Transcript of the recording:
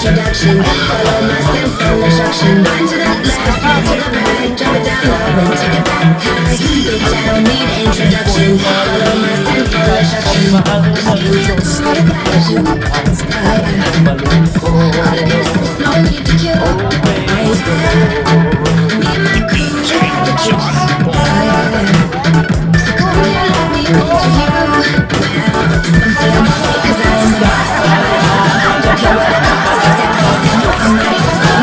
introduction. Follow my simple instruction. One to the left, to the right, drop it down low and take it back high. Bitch, I don't need introduction. Follow my simple instruction. All the guys you all the business, no need to kill. Me and my crew got the juice. So come here, let me interview. Some say I'm bossy 'cause I am the boss. Don't care what it costs 'cause it costs. You know I'm ready for some.